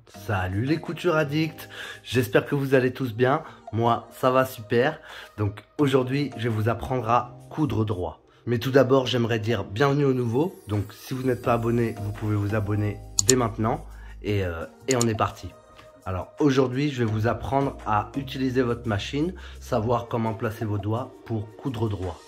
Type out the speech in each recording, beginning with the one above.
Salut les coutures addicts, j'espère que vous allez tous bien, moi ça va super. Donc aujourd'hui je vais vous apprendre à coudre droit. Mais tout d'abord j'aimerais dire bienvenue aux nouveaux, donc si vous n'êtes pas abonné, vous pouvez vous abonner dès maintenant et on est parti. Alors aujourd'hui je vais vous apprendre à utiliser votre machine, savoir comment placer vos doigts pour coudre droit.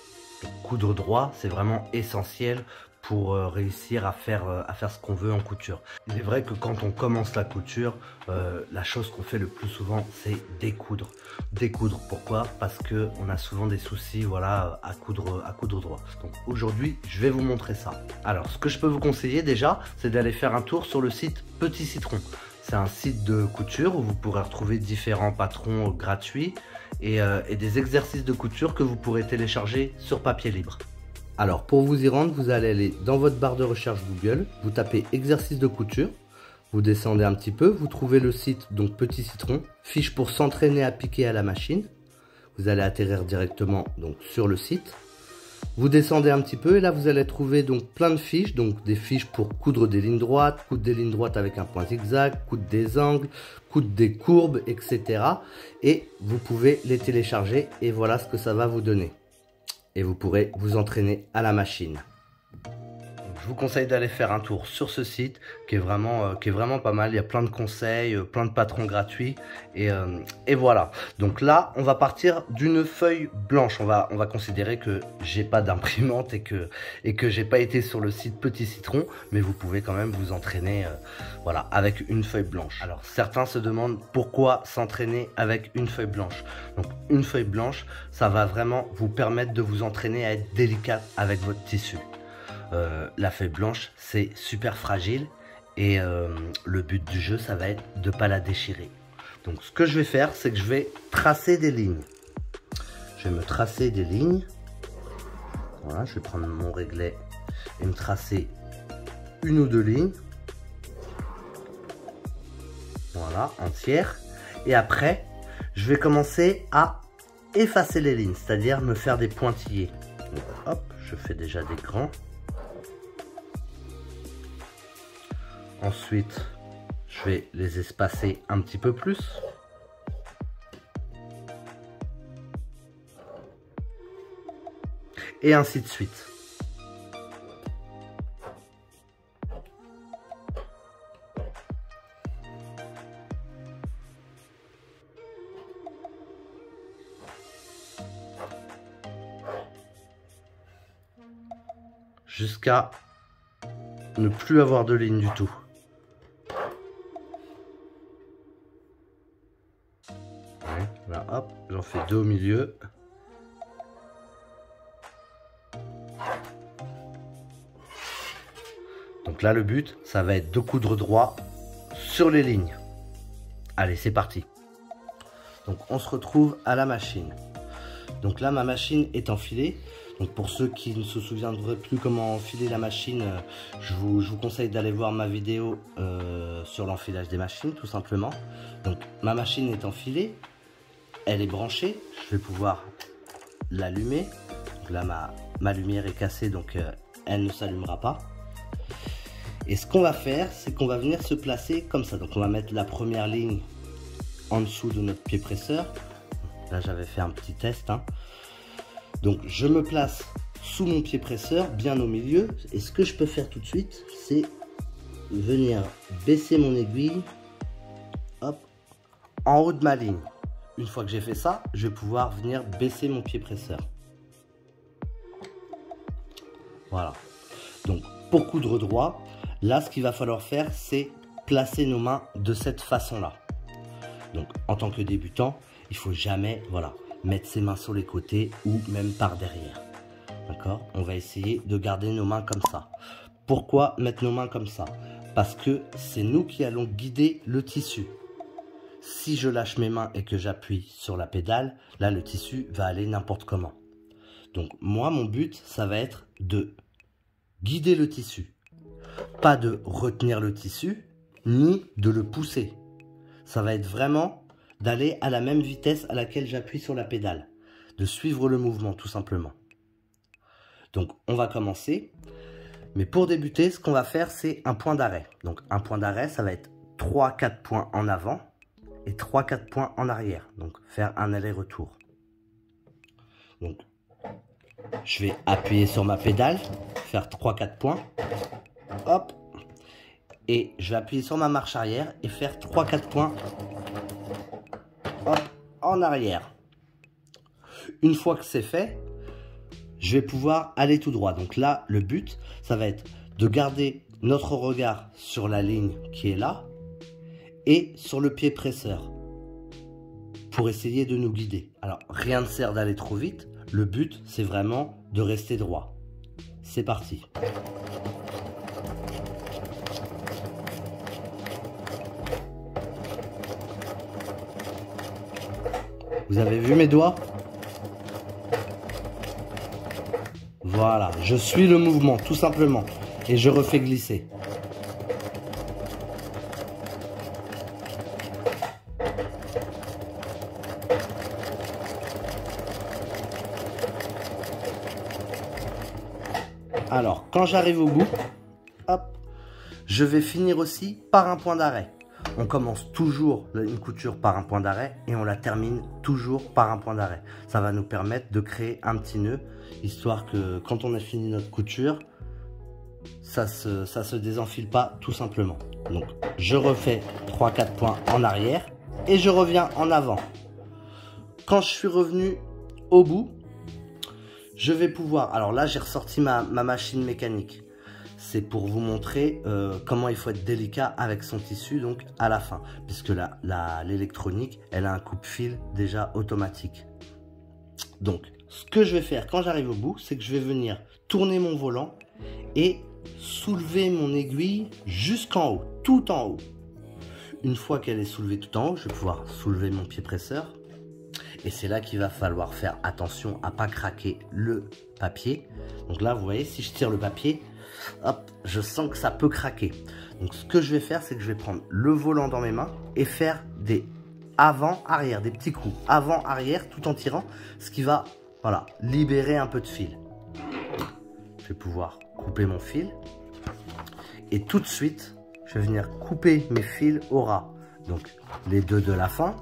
Donc, coudre droit c'est vraiment essentiel pour réussir à faire ce qu'on veut en couture. Il est vrai que quand on commence la couture, la chose qu'on fait le plus souvent, c'est découdre. Découdre, pourquoi? Parce que on a souvent des soucis, voilà, à coudre droit. Donc aujourd'hui, je vais vous montrer ça. Alors, ce que je peux vous conseiller déjà, c'est d'aller faire un tour sur le site Petit Citron. C'est un site de couture où vous pourrez retrouver différents patrons gratuits et des exercices de couture que vous pourrez télécharger sur papier libre. Alors pour vous y rendre, vous allez aller dans votre barre de recherche Google, vous tapez exercice de couture, vous descendez un petit peu, vous trouvez le site donc Petit Citron, fiche pour s'entraîner à piquer à la machine. Vous allez atterrir directement donc sur le site. Vous descendez un petit peu et là vous allez trouver donc plein de fiches, donc des fiches pour coudre des lignes droites, coudre des lignes droites avec un point zigzag, coudre des angles, coudre des courbes, etc. Et vous pouvez les télécharger et voilà ce que ça va vous donner. Et vous pourrez vous entraîner à la machine. Je vous conseille d'aller faire un tour sur ce site qui est vraiment pas mal. Il y a plein de conseils, plein de patrons gratuits et voilà. Donc là, on va partir d'une feuille blanche. On va considérer que j'ai pas d'imprimante et que j'ai pas été sur le site Petit Citron, mais vous pouvez quand même vous entraîner voilà, avec une feuille blanche. Alors certains se demandent pourquoi s'entraîner avec une feuille blanche. Donc une feuille blanche, ça va vraiment vous permettre de vous entraîner à être délicat avec votre tissu. La feuille blanche c'est super fragile et le but du jeu ça va être de ne pas la déchirer. Donc ce que je vais faire c'est que je vais tracer des lignes. Je vais me tracer des lignes. Voilà, je vais prendre mon réglet et me tracer une ou deux lignes. Voilà, entière. Et après je vais commencer à effacer les lignes, c'est-à-dire me faire des pointillés. Donc, hop, je fais déjà des grands. Ensuite, je vais les espacer un petit peu plus. Et ainsi de suite. Jusqu'à ne plus avoir de ligne du tout. Là, hop, j'en fais deux au milieu. Donc là, le but, ça va être de coudre droit sur les lignes. Allez, c'est parti. Donc, on se retrouve à la machine. Donc là, ma machine est enfilée. Donc pour ceux qui ne se souviendraient plus comment enfiler la machine, je vous conseille d'aller voir ma vidéo sur l'enfilage des machines, tout simplement. Donc ma machine est enfilée. Elle est branchée, je vais pouvoir l'allumer. Là ma lumière est cassée donc elle ne s'allumera pas. Et ce qu'on va faire, c'est qu'on va venir se placer comme ça. Donc on va mettre la première ligne en dessous de notre pied presseur. Là j'avais fait un petit test. Donc je me place sous mon pied presseur, bien au milieu. Et ce que je peux faire tout de suite, c'est venir baisser mon aiguille, hop, en haut de ma ligne. Une fois que j'ai fait ça, je vais pouvoir venir baisser mon pied presseur. Voilà. Donc, pour coudre droit, là, ce qu'il va falloir faire, c'est placer nos mains de cette façon-là. Donc, en tant que débutant, il faut jamais, voilà, mettre ses mains sur les côtés ou même par derrière. D'accord? On va essayer de garder nos mains comme ça. Pourquoi mettre nos mains comme ça? Parce que c'est nous qui allons guider le tissu. Si je lâche mes mains et que j'appuie sur la pédale, là le tissu va aller n'importe comment. Donc moi mon but ça va être de guider le tissu. Pas de retenir le tissu, ni de le pousser. Ça va être vraiment d'aller à la même vitesse à laquelle j'appuie sur la pédale. De suivre le mouvement tout simplement. Donc on va commencer. Mais pour débuter, ce qu'on va faire c'est un point d'arrêt. Donc un point d'arrêt ça va être 3-4 points en avant et 3-4 points en arrière. Donc faire un aller-retour. Donc je vais appuyer sur ma pédale, faire 3-4 points. Hop. Et je vais appuyer sur ma marche arrière et faire 3-4 points. Hop, en arrière. Une fois que c'est fait, je vais pouvoir aller tout droit. Donc là, le but, ça va être de garder notre regard sur la ligne qui est là et sur le pied presseur pour essayer de nous guider. Alors, rien ne sert d'aller trop vite. Le but, c'est vraiment de rester droit. C'est parti. Vous avez vu mes doigts? Voilà, je suis le mouvement, tout simplement. Et je refais glisser. Alors, quand j'arrive au bout, hop, je vais finir aussi par un point d'arrêt. On commence toujours une couture par un point d'arrêt et on la termine toujours par un point d'arrêt. Ça va nous permettre de créer un petit nœud, histoire que quand on a fini notre couture, ça se désenfile pas tout simplement. Donc, je refais 3-4 points en arrière et je reviens en avant. Quand je suis revenu au bout, je vais pouvoir... Alors là, j'ai ressorti ma machine mécanique. C'est pour vous montrer comment il faut être délicat avec son tissu donc à la fin. Puisque l'électronique, elle a un coupe-fil déjà automatique. Donc, ce que je vais faire quand j'arrive au bout, c'est que je vais venir tourner mon volant et soulever mon aiguille jusqu'en haut, tout en haut. Une fois qu'elle est soulevée tout en haut, je vais pouvoir soulever mon pied presseur. Et c'est là qu'il va falloir faire attention à pas craquer le papier. Donc là, vous voyez, si je tire le papier, hop, je sens que ça peut craquer. Donc ce que je vais faire, c'est que je vais prendre le volant dans mes mains et faire des avant-arrière, des petits coups avant-arrière tout en tirant, ce qui va, voilà, libérer un peu de fil. Je vais pouvoir couper mon fil et tout de suite, je vais venir couper mes fils au ras. Donc les deux de la fin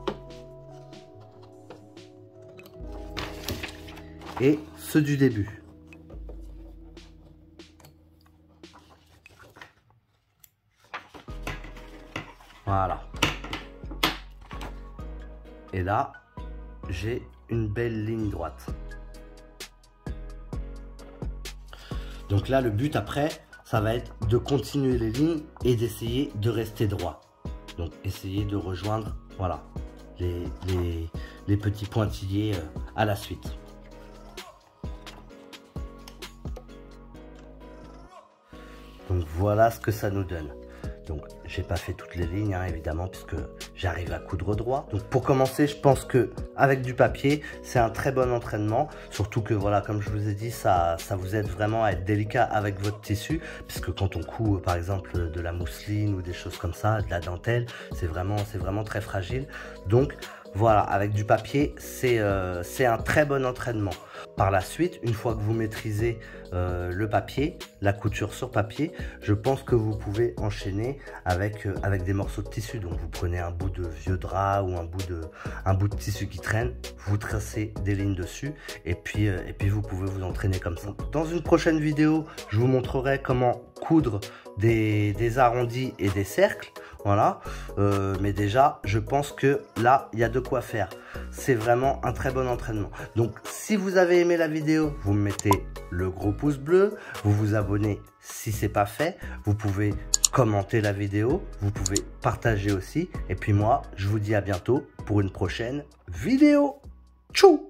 et ceux du début. Voilà. Et là, j'ai une belle ligne droite. Donc là, le but après, ça va être de continuer les lignes et d'essayer de rester droit. Donc, essayer de rejoindre, voilà, les petits pointillés à la suite. Donc voilà ce que ça nous donne. Donc j'ai pas fait toutes les lignes hein, évidemment puisque j'arrive à coudre droit. Donc pour commencer, je pense que avec du papier, c'est un très bon entraînement. Surtout que voilà, comme je vous ai dit, ça vous aide vraiment à être délicat avec votre tissu. Puisque quand on coud par exemple de la mousseline ou des choses comme ça, de la dentelle, c'est vraiment très fragile. Donc voilà, avec du papier, c'est un très bon entraînement. Par la suite, une fois que vous maîtrisez le papier, la couture sur papier, je pense que vous pouvez enchaîner avec des morceaux de tissu. Donc vous prenez un bout de vieux drap ou un bout de tissu qui traîne, vous tracez des lignes dessus et puis vous pouvez vous entraîner comme ça. Dans une prochaine vidéo, je vous montrerai comment coudre des arrondis et des cercles. Voilà, mais déjà je pense que là il y a de quoi faire. C'est vraiment un très bon entraînement. Donc si vous avez aimé la vidéo, vous me mettez le gros pouce bleu, vous vous abonnez si c'est pas fait, vous pouvez commenter la vidéo, vous pouvez partager aussi, et puis moi je vous dis à bientôt pour une prochaine vidéo. Tchou!